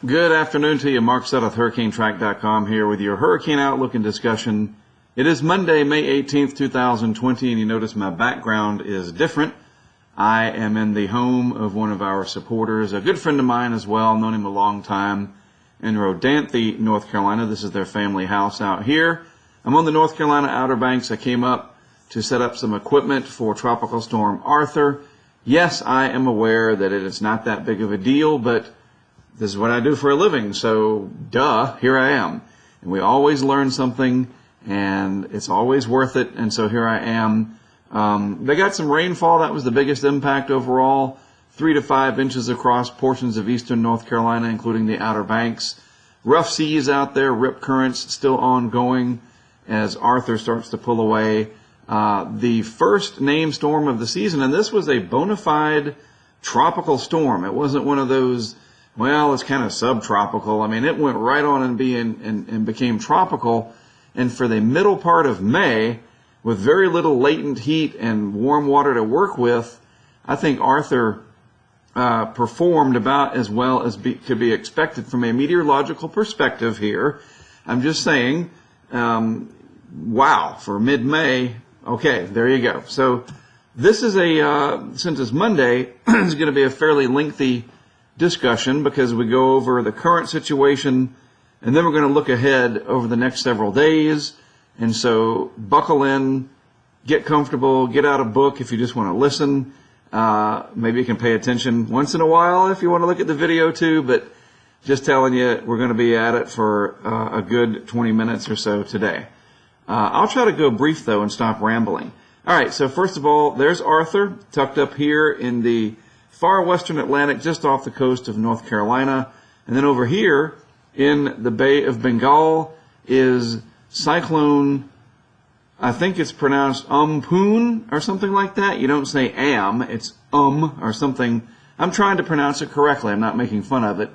Good afternoon to you. Mark Sudduth, HurricaneTrack.com here with your Hurricane Outlook and discussion. It is Monday, May 18th, 2020, and you notice my background is different. I am in the home of one of our supporters, a good friend of mine as well, known him a long time, in Rodanthe, North Carolina. This is their family house out here. I'm on the North Carolina Outer Banks. I came up to set up some equipment for Tropical Storm Arthur. Yes, I am aware that it is not that big of a deal, but this is what I do for a living, so duh, here I am. And we always learn something, and it's always worth it, and so here I am. They got some rainfall. That was the biggest impact overall, 3 to 5 inches across portions of eastern North Carolina, including the Outer Banks. Rough seas out there, rip currents still ongoing as Arthur starts to pull away. The first named storm of the season, and this was a bona fide tropical storm. It wasn't one of those, well, it's kind of subtropical. I mean, it went right on and became tropical. And for the middle part of May, with very little latent heat and warm water to work with, I think Arthur performed about as well as could be expected from a meteorological perspective here. I'm just saying, wow, for mid-May, okay, there you go. So this is since it's Monday, it's going to be a fairly lengthy discussion because we go over the current situation and then we're going to look ahead over the next several days. And so buckle in, get comfortable, get out a book if you just want to listen. Maybe you can pay attention once in a while if you want to look at the video too, but just telling you, we're going to be at it for a good 20 minutes or so today. I'll try to go brief though and stop rambling. All right, so first of all, there's Arthur tucked up here in the far western Atlantic, just off the coast of North Carolina. And then over here in the Bay of Bengal is Cyclone, I think it's pronounced Umpoon or something like that. You don't say it's or something. I'm trying to pronounce it correctly. I'm not making fun of it.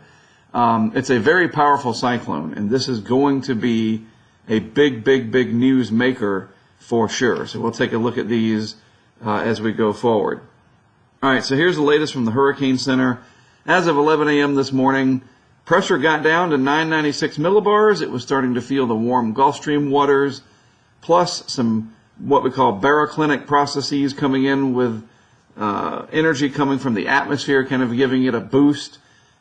It's a very powerful cyclone, and this is going to be a big news maker for sure. So we'll take a look at these as we go forward. All right, so here's the latest from the Hurricane Center. As of 11 a.m. this morning, pressure got down to 996 millibars. It was starting to feel the warm Gulf Stream waters, plus some what we call baroclinic processes coming in with energy coming from the atmosphere, kind of giving it a boost.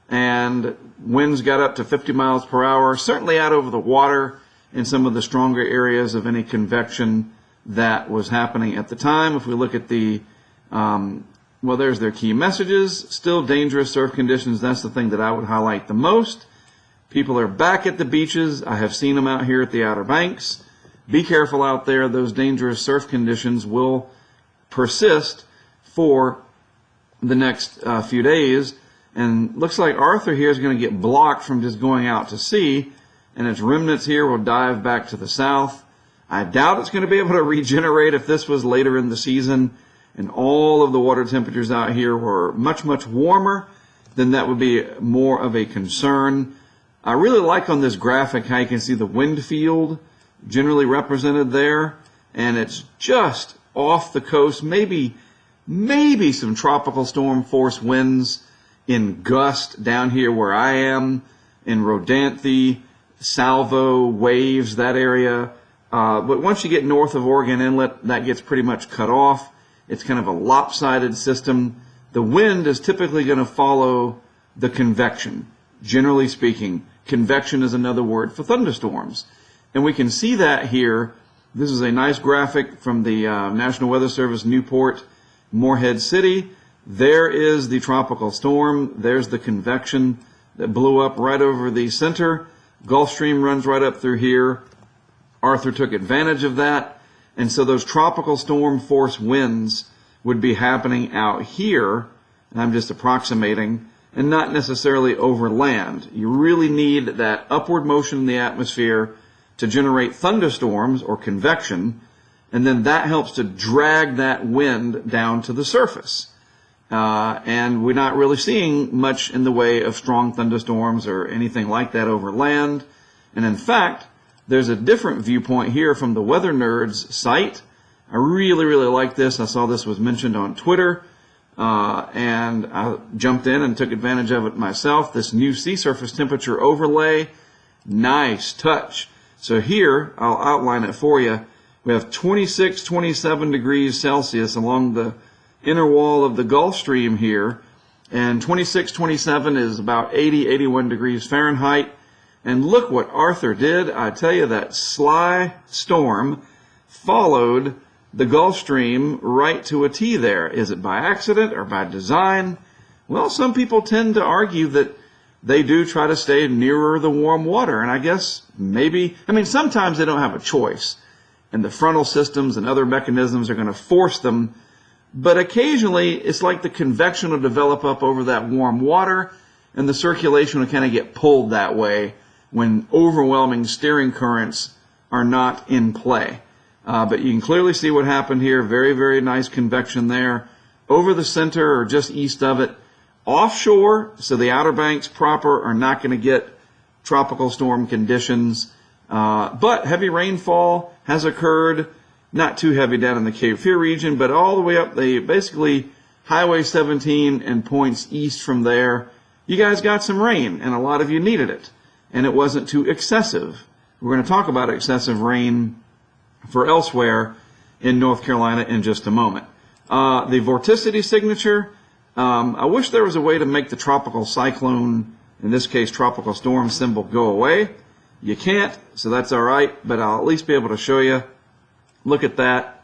And winds got up to 50 miles per hour, certainly out over the water in some of the stronger areas of any convection that was happening at the time. If we look at the well, there's their key messages. Still dangerous surf conditions. That's the thing that I would highlight the most. People are back at the beaches. I have seen them out here at the Outer Banks. Be careful out there. Those dangerous surf conditions will persist for the next few days. And looks like Arthur here is going to get blocked from just going out to sea. And its remnants here will dive back to the south. I doubt it's going to be able to regenerate if this was later in the season and all of the water temperatures out here were much warmer, then that would be more of a concern. I really like on this graphic how you can see the wind field generally represented there, and it's just off the coast, maybe some tropical storm force winds in gust down here where I am, in Rodanthe, Salvo, Waves, that area. But once you get north of Oregon Inlet, that gets pretty much cut off. It's kind of a lopsided system. The wind is typically going to follow the convection. Generally speaking, convection is another word for thunderstorms. And we can see that here. This is a nice graphic from the National Weather Service, Newport, Morehead City. There is the tropical storm. There's the convection that blew up right over the center. Gulf Stream runs right up through here. Arthur took advantage of that. And so those tropical storm force winds would be happening out here, and I'm just approximating, and not necessarily over land. You really need that upward motion in the atmosphere to generate thunderstorms or convection, and then that helps to drag that wind down to the surface. And we're not really seeing much in the way of strong thunderstorms or anything like that over land. And in fact, there's a different viewpoint here from the Weather Nerds site. I really like this. I saw this was mentioned on Twitter. and I jumped in and took advantage of it myself. This new sea surface temperature overlay, nice touch. So here, I'll outline it for you. We have 26, 27 degrees Celsius along the inner wall of the Gulf Stream here, and 26, 27 is about 80, 81 degrees Fahrenheit. And look what Arthur did. I tell you, that sly storm followed the Gulf Stream right to a T there. Is it by accident or by design? Well, some people tend to argue that they do try to stay nearer the warm water. And I guess maybe, sometimes they don't have a choice. And the frontal systems and other mechanisms are going to force them. But occasionally, it's like the convection will develop up over that warm water, and the circulation will kind of get pulled that way when overwhelming steering currents are not in play. But you can clearly see what happened here. Very, very nice convection there. Over the center or just east of it. Offshore, so the Outer Banks proper are not going to get tropical storm conditions. But heavy rainfall has occurred. Not too heavy down in the Cape Fear region, but all the way up basically Highway 17 and points east from there. You guys got some rain, and a lot of you needed it. And it wasn't too excessive. We're going to talk about excessive rain for elsewhere in North Carolina in just a moment. The vorticity signature, I wish there was a way to make the tropical cyclone, in this case tropical storm symbol, go away. You can't, so that's all right, but I'll at least be able to show you. Look at that.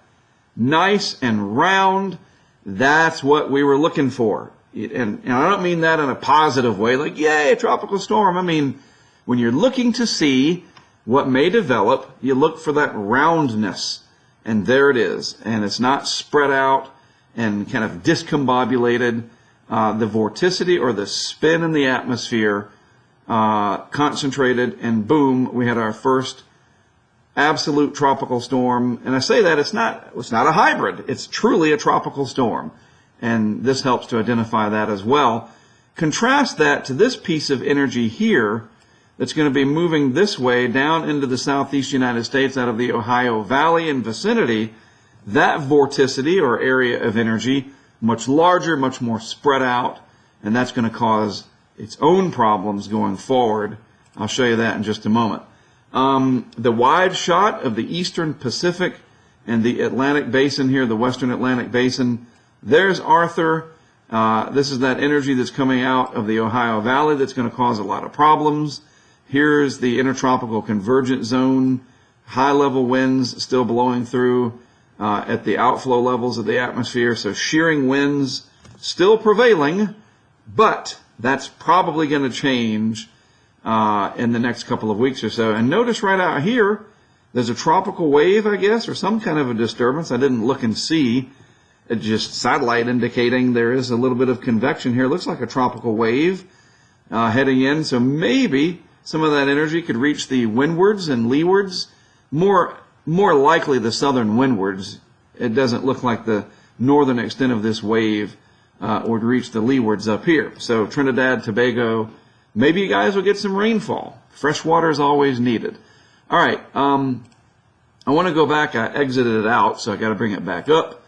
Nice and round. That's what we were looking for. And I don't mean that in a positive way, like, yay, tropical storm. I mean, when you're looking to see what may develop, you look for that roundness. And there it is. And it's not spread out and kind of discombobulated. The vorticity, or the spin in the atmosphere, concentrated, and boom, we had our first absolute tropical storm. And I say that it's not a hybrid. It's truly a tropical storm. And this helps to identify that as well. Contrast that to this piece of energy here that's going to be moving this way down into the southeast United States out of the Ohio Valley and vicinity. That vorticity, or area of energy, much larger, much more spread out, and that's going to cause its own problems going forward. I'll show you that in just a moment. The wide shot of the eastern Pacific and the Atlantic Basin here, the western Atlantic Basin. There's Arthur. This is that energy that's coming out of the Ohio Valley that's going to cause a lot of problems. Here's the intertropical convergent zone. High-level winds still blowing through at the outflow levels of the atmosphere. So shearing winds still prevailing, but that's probably going to change in the next couple of weeks or so. And notice right out here, there's a tropical wave, I guess, or some kind of a disturbance. I didn't look and see. It's just satellite indicating there is a little bit of convection here. It looks like a tropical wave heading in. So maybe some of that energy could reach the windwards and leewards. More likely the southern windwards. It doesn't look like the northern extent of this wave would reach the leewards up here. So Trinidad, Tobago, maybe you guys will get some rainfall. Fresh water is always needed. All right, I want to go back. I exited it out, so I got to bring it back up.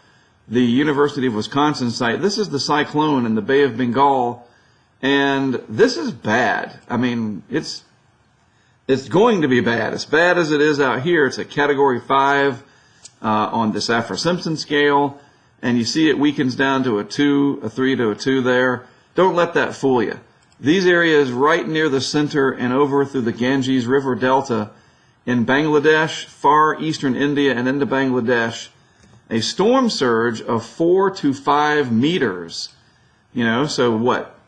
The University of Wisconsin site. This is the cyclone in the Bay of Bengal, and this is bad. I mean, it's going to be bad. As bad as it is out here, it's a Category 5 on the Saffir-Simpson scale, and you see it weakens down to a 2, a 3 to a 2 there. Don't let that fool you. These areas right near the center and over through the Ganges River Delta in Bangladesh, far eastern India, and into Bangladesh, a storm surge of 4 to 5 meters. You know, so what?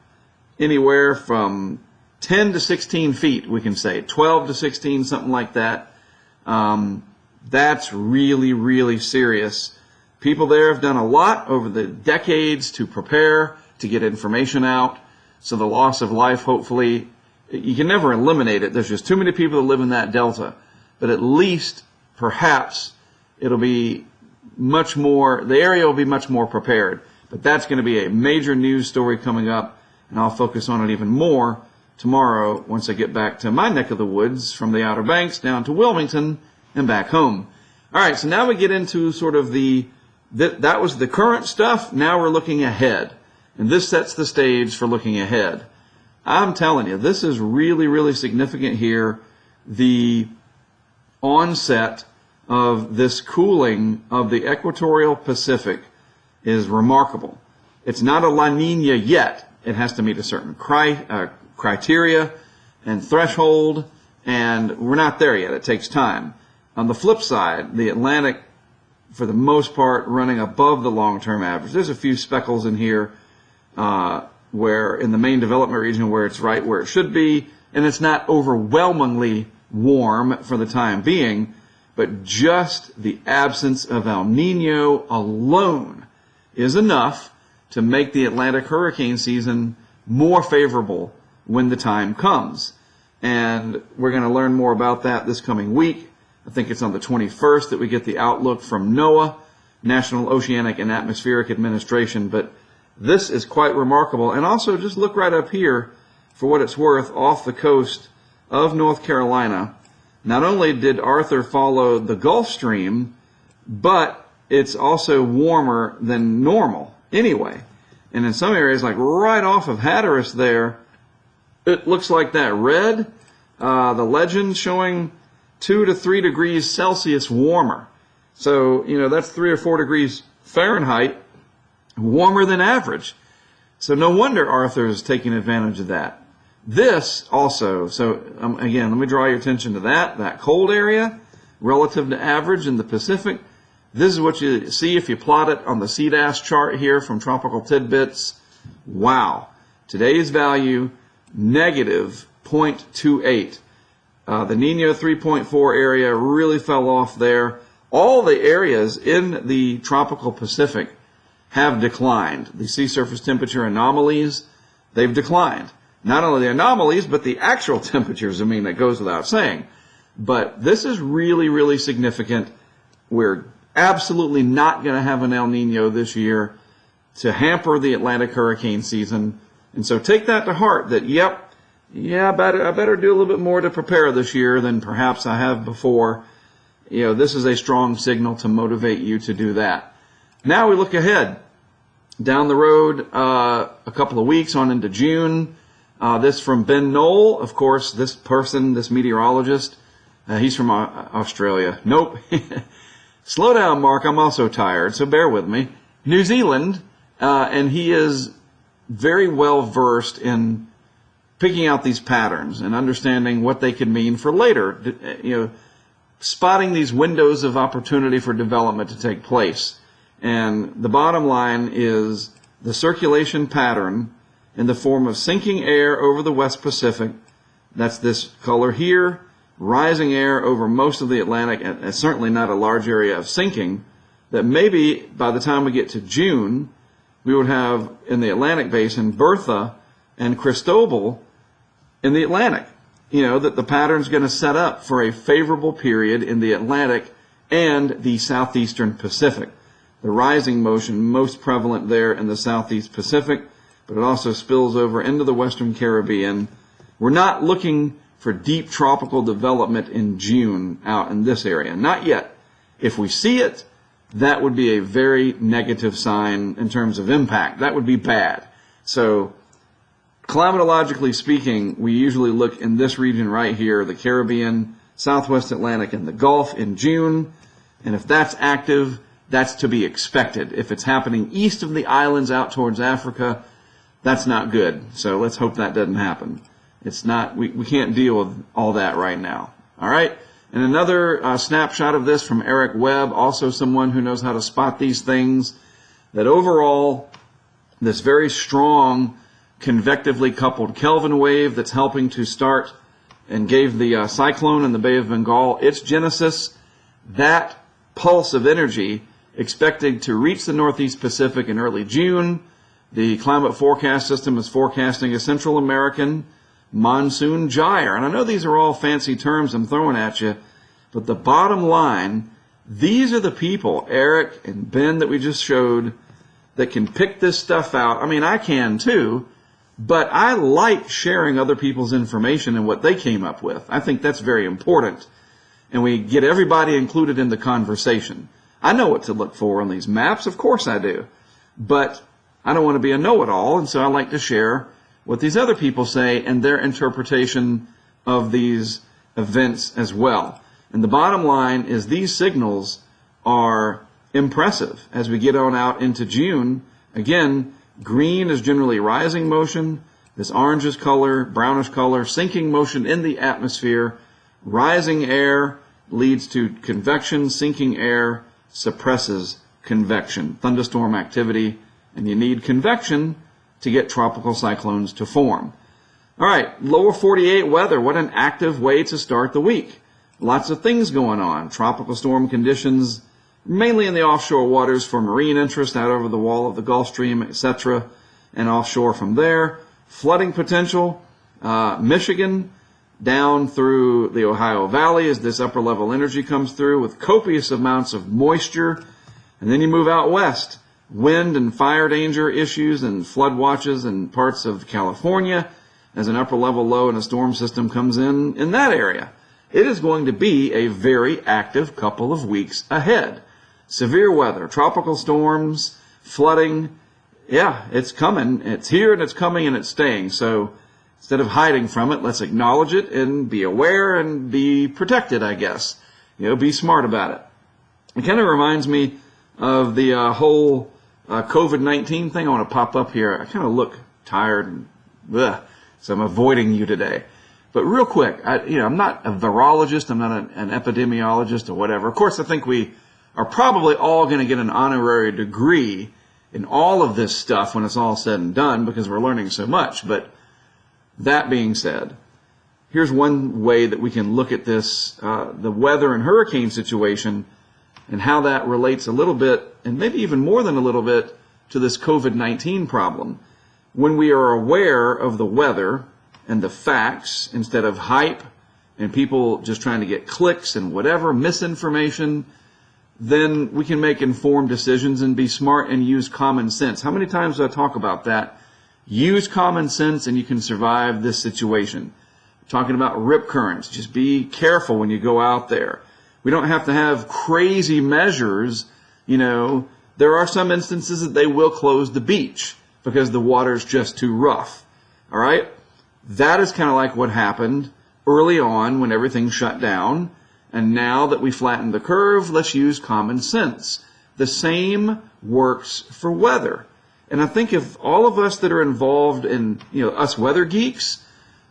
Anywhere from 10 to 16 feet, we can say. 12 to 16, something like that. That's really, really serious. People there have done a lot over the decades to prepare, to get information out. So the loss of life, hopefully, you can never eliminate it. There's just too many people that live in that delta. But at least, perhaps, it'll be much more, the area will be much more prepared. But that's going to be a major news story coming up, and I'll focus on it even more tomorrow once I get back to my neck of the woods, from the Outer Banks down to Wilmington and back home. All right, so now we get into sort of the that was the current stuff. Now we're looking ahead. And this sets the stage for looking ahead. I'm telling you, this is really, really significant here. The onset of this cooling of the equatorial Pacific is remarkable. It's not a La Nina yet. It has to meet a certain criteria and threshold, and we're not there yet. It takes time. On the flip side, the Atlantic, for the most part, running above the long-term average. There's a few speckles in here where in the main development region where it's right where it should be, and it's not overwhelmingly warm for the time being, but just the absence of El Nino alone is enough to make the Atlantic hurricane season more favorable when the time comes. And we're going to learn more about that this coming week. I think it's on the 21st that we get the outlook from NOAA, National Oceanic and Atmospheric Administration. But this is quite remarkable. And also just look right up here for what it's worth off the coast of North Carolina. Not only did Arthur follow the Gulf Stream, but it's also warmer than normal anyway. And in some areas, like right off of Hatteras there, it looks like that red, the legend showing 2 to 3 degrees Celsius warmer. So, that's 3 or 4 degrees Fahrenheit warmer than average. So no wonder Arthur is taking advantage of that. This also, again, let me draw your attention to that cold area relative to average in the Pacific. This is what you see if you plot it on the CDAS chart here from Tropical Tidbits. Wow. Today's value, negative 0.28. The Nino 3.4 area really fell off there. All the areas in the tropical Pacific have declined. The sea surface temperature anomalies, they've declined. Not only the anomalies, but the actual temperatures. That goes without saying. But this is really, really significant. We're absolutely not going to have an El Nino this year to hamper the Atlantic hurricane season. And so take that to heart that, I better do a little bit more to prepare this year than perhaps I have before. This is a strong signal to motivate you to do that. Now we look ahead. Down the road, a couple of weeks on into June. This from Ben Knoll. Of course, this meteorologist, he's from Australia. Nope. Slow down, Mark. I'm also tired, so bear with me. New Zealand, and he is very well versed in picking out these patterns and understanding what they could mean for later, spotting these windows of opportunity for development to take place. And the bottom line is the circulation pattern in the form of sinking air over the West Pacific. That's this color here. Rising air over most of the Atlantic, and certainly not a large area of sinking, that maybe by the time we get to June, we would have in the Atlantic basin Bertha and Cristobal in the Atlantic. That the pattern's going to set up for a favorable period in the Atlantic and the southeastern Pacific. The rising motion most prevalent there in the southeast Pacific, but it also spills over into the western Caribbean. We're not looking for deep tropical development in June out in this area. Not yet. If we see it, that would be a very negative sign in terms of impact. That would be bad. So, climatologically speaking, we usually look in this region right here, the Caribbean, Southwest Atlantic, and the Gulf in June. And if that's active, that's to be expected. If it's happening east of the islands out towards Africa, that's not good. So let's hope that doesn't happen. It's not, we can't deal with all that right now. All right? And another snapshot of this from Eric Webb, also someone who knows how to spot these things, that overall, this very strong convectively coupled Kelvin wave that's helping to start and gave the cyclone in the Bay of Bengal its genesis, that pulse of energy expected to reach the Northeast Pacific in early June. The climate forecast system is forecasting a Central American monsoon gyre. And I know these are all fancy terms I'm throwing at you, but the bottom line, these are the people, Eric and Ben that we just showed, that can pick this stuff out. I mean, I can too, but I like sharing other people's information and what they came up with. I think that's very important. And we get everybody included in the conversation. I know what to look for on these maps. Of course I do. But I don't want to be a know-it-all, and so I like to share what these other people say and their interpretation of these events as well. And the bottom line is these signals are impressive as we get on out into June. Again, green is generally rising motion. This orangish color, brownish color, sinking motion in the atmosphere. Rising air leads to convection. Sinking air suppresses convection, thunderstorm activity, and you need convection to get tropical cyclones to form. All right, lower 48 weather. What an active way to start the week. Lots of things going on. Tropical storm conditions, mainly in the offshore waters for marine interest out over the wall of the Gulf Stream, etc., and offshore from there. Flooding potential, Michigan down through the Ohio Valley as this upper level energy comes through with copious amounts of moisture. And then you move out west. Wind and fire danger issues and flood watches in parts of California as an upper level low and a storm system comes in that area. It is going to be a very active couple of weeks ahead. Severe weather, tropical storms, flooding. Yeah, it's coming. It's here and it's coming and it's staying. So instead of hiding from it, let's acknowledge it and be aware and be protected, I guess. Be smart about it. It kind of reminds me of the whole COVID-19 thing. I want to pop up here. I kind of look tired and so I'm avoiding you today. But real quick, I'm not a virologist. I'm not an epidemiologist or whatever. Of course, I think we are probably all going to get an honorary degree in all of this stuff when it's all said and done because we're learning so much. But that being said, here's one way that we can look at this, the weather and hurricane situation and how that relates a little bit, and maybe even more than a little bit, to this COVID-19 problem. When we are aware of the weather and the facts instead of hype and people just trying to get clicks and whatever, misinformation, then we can make informed decisions and be smart and use common sense. How many times do I talk about that? Use common sense and you can survive this situation. Talking about rip currents, just be careful when you go out there. We don't have to have crazy measures. There are some instances that they will close the beach because the water's just too rough. All right? That is kind of like what happened early on when everything shut down. And now that we flattened the curve, let's use common sense. The same works for weather. And I think if all of us that are involved in, us weather geeks,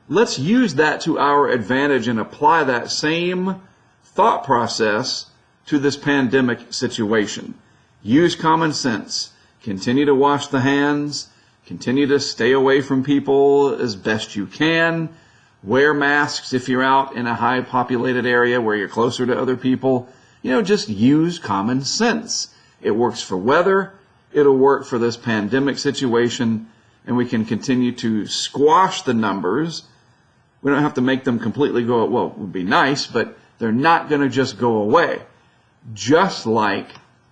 let's use that to our advantage and apply that same thought process to this pandemic situation. Use common sense. Continue to wash the hands. Continue to stay away from people as best you can. Wear masks if you're out in a high populated area where you're closer to other people. Just use common sense. It works for weather. It'll work for this pandemic situation. And we can continue to squash the numbers. We don't have to make them completely go, well, it would be nice, but they're not going to just go away. Just like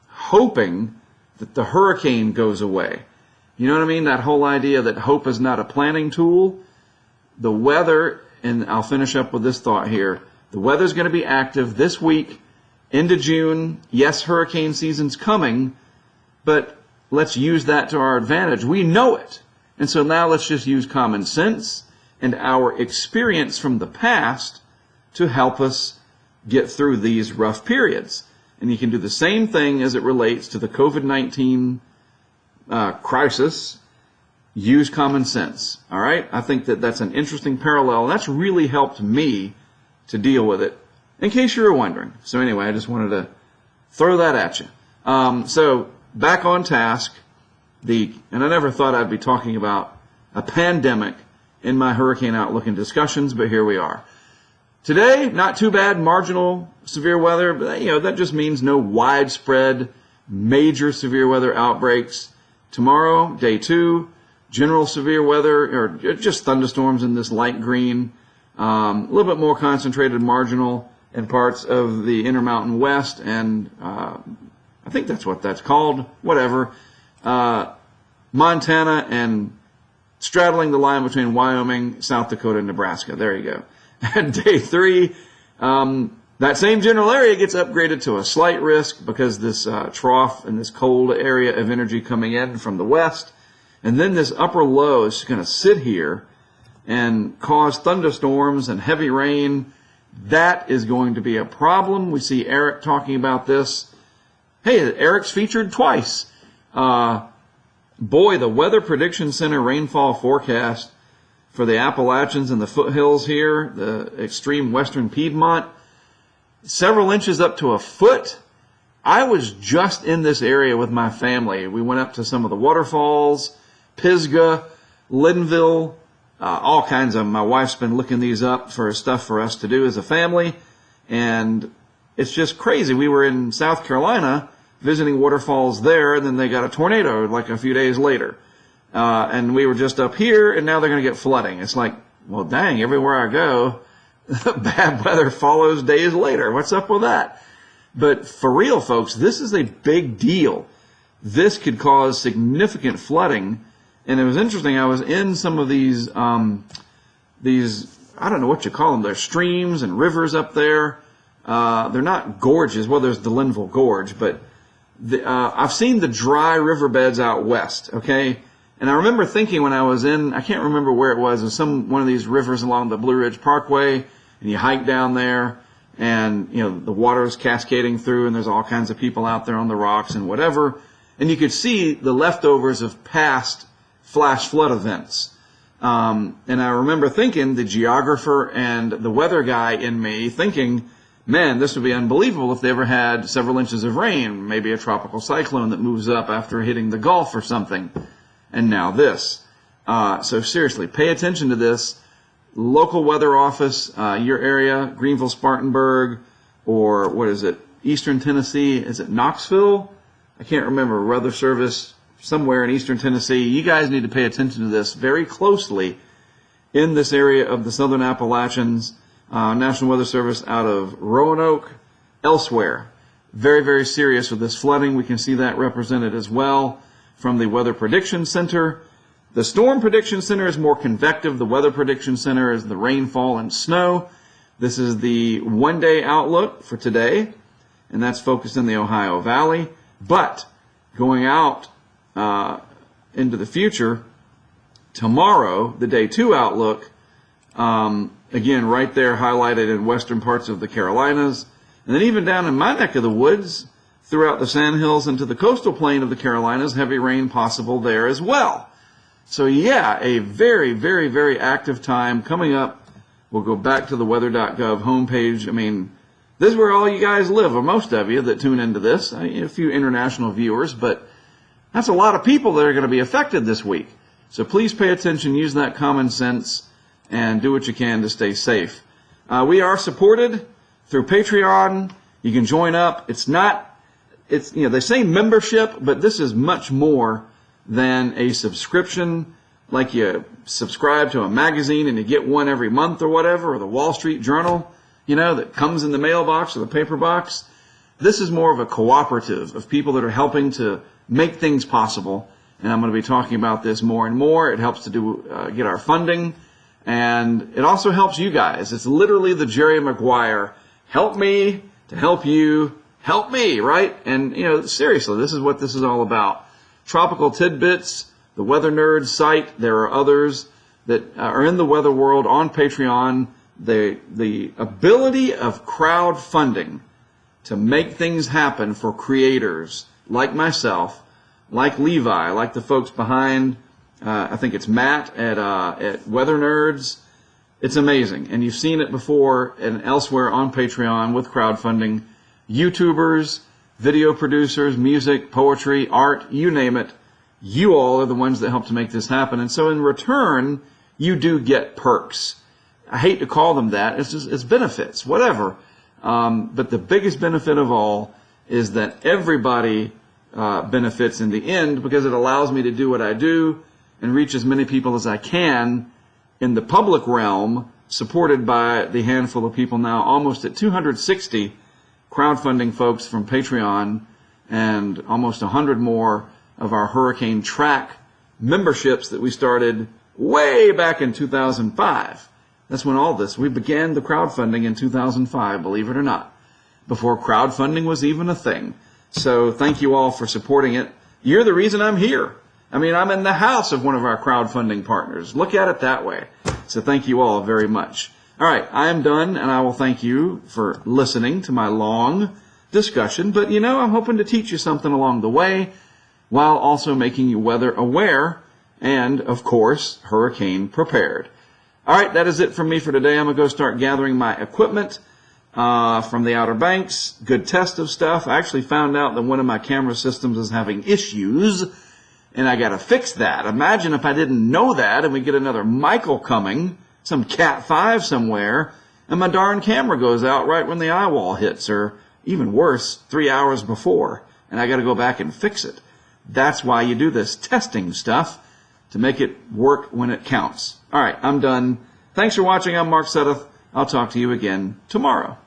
hoping that the hurricane goes away. You know what I mean? That whole idea that hope is not a planning tool. The weather, and I'll finish up with this thought here. The weather's going to be active this week into June. Yes, hurricane season's coming, but let's use that to our advantage. We know it. And so now let's just use common sense and our experience from the past to help us get through these rough periods. And you can do the same thing as it relates to the COVID-19 crisis. Use common sense. All right? I think that that's an interesting parallel. And that's really helped me to deal with it, in case you were wondering. So anyway, I just wanted to throw that at you. So back on task. And I never thought I'd be talking about a pandemic in my hurricane outlook and discussions, but here we are. Today, not too bad, marginal severe weather, but that just means no widespread major severe weather outbreaks. Tomorrow, day 2, general severe weather, or just thunderstorms in this light green, a little bit more concentrated marginal in parts of the Intermountain West, and I think that's what that's called, whatever. Montana and straddling the line between Wyoming, South Dakota, and Nebraska. There you go. And day 3, That same general area gets upgraded to a slight risk because this trough and this cold area of energy coming in from the west. And then this upper low is going to sit here and cause thunderstorms and heavy rain. That is going to be a problem. We see Eric talking about this. Hey, Eric's featured twice. Boy, the Weather Prediction Center rainfall forecast for the Appalachians and the foothills here, the extreme western Piedmont, several inches up to a foot. I was just in this area with my family. We went up to some of the waterfalls, Pisgah, Lindenville, all kinds of them. My wife's been looking these up for stuff for us to do as a family, and it's just crazy. We were in South Carolina visiting waterfalls there, and then they got a tornado like a few days later. And we were just up here, and now they're going to get flooding. It's like, well, dang, everywhere I go, bad weather follows days later. What's up with that? But for real, folks, this is a big deal. This could cause significant flooding. And it was interesting. I was in some of these, I don't know what you call them. They're streams and rivers up there. They're not gorges. Well, there's the Linville Gorge, but I've seen the dry riverbeds out west. Okay. And I remember thinking when I was in, I can't remember where it was one of these rivers along the Blue Ridge Parkway, and you hike down there, and, you know, the water is cascading through, and there's all kinds of people out there on the rocks and whatever, and you could see the leftovers of past flash flood events. And I remember thinking, the geographer and the weather guy in me thinking, man, this would be unbelievable if they ever had several inches of rain, maybe a tropical cyclone that moves up after hitting the Gulf or something. And now this. So seriously, pay attention to this. Local weather office, your area, Greenville, Spartanburg, or what is it, Eastern Tennessee? Is it Knoxville? I can't remember. Weather service somewhere in Eastern Tennessee. You guys need to pay attention to this very closely in this area of the Southern Appalachians. National Weather Service out of Roanoke, elsewhere. Very, very serious with this flooding. We can see that represented as well from the Weather Prediction Center. The Storm Prediction Center is more convective. The Weather Prediction Center is the rainfall and snow. This is the one-day outlook for today, and that's focused in the Ohio Valley. But going out into the future, tomorrow, the Day 2 outlook, again, right there highlighted in western parts of the Carolinas, and then even down in my neck of the woods, throughout the Sandhills into the coastal plain of the Carolinas, heavy rain possible there as well. So yeah, a very, very, very active time coming up. We'll go back to the weather.gov homepage. I mean, this is where all you guys live, or most of you that tune into this. A few international viewers, but that's a lot of people that are going to be affected this week. So please pay attention, use that common sense, and do what you can to stay safe. We are supported through Patreon. You can join up. It's, you know, they say membership, but this is much more than a subscription, like you subscribe to a magazine and you get one every month or whatever, or the Wall Street Journal, you know, that comes in the mailbox or the paper box. This is more of a cooperative of people that are helping to make things possible. And I'm going to be talking about this more and more. It helps to get our funding. And it also helps you guys. It's literally the Jerry Maguire, help me to help you, help me, right? And, you know, seriously, this is what this is all about. Tropical Tidbits, the Weather Nerds site. There are others that are in the weather world on Patreon. The ability of crowdfunding to make things happen for creators like myself, like Levi, like the folks behind, I think it's Matt at Weather Nerds. It's amazing. And you've seen it before and elsewhere on Patreon with crowdfunding. YouTubers, video producers, music, poetry, art, you name it. You all are the ones that help to make this happen. And so in return, you do get perks. I hate to call them that. It's just, it's benefits, whatever. But the biggest benefit of all is that everybody benefits in the end, because it allows me to do what I do and reach as many people as I can in the public realm, supported by the handful of people now, almost at 260 crowdfunding folks from Patreon, and almost 100 more of our HurricaneTrack memberships that we started way back in 2005. That's when we began the crowdfunding in 2005, believe it or not. before crowdfunding was even a thing. So thank you all for supporting it. You're the reason I'm here. I mean, I'm in the house of one of our crowdfunding partners. Look at it that way. So thank you all very much. All right, I am done, and I will thank you for listening to my long discussion. But, I'm hoping to teach you something along the way while also making you weather aware and, of course, hurricane prepared. All right, that is it from me for today. I'm going to go start gathering my equipment from the Outer Banks. Good test of stuff. I actually found out that one of my camera systems is having issues, and I got to fix that. Imagine if I didn't know that and we get another Michael coming, some Cat 5 somewhere, and my darn camera goes out right when the eye wall hits, or even worse, 3 hours before, and I got to go back and fix it. That's why you do this testing stuff, to make it work when it counts. All right, I'm done. Thanks for watching. I'm Mark Sudduth. I'll talk to you again tomorrow.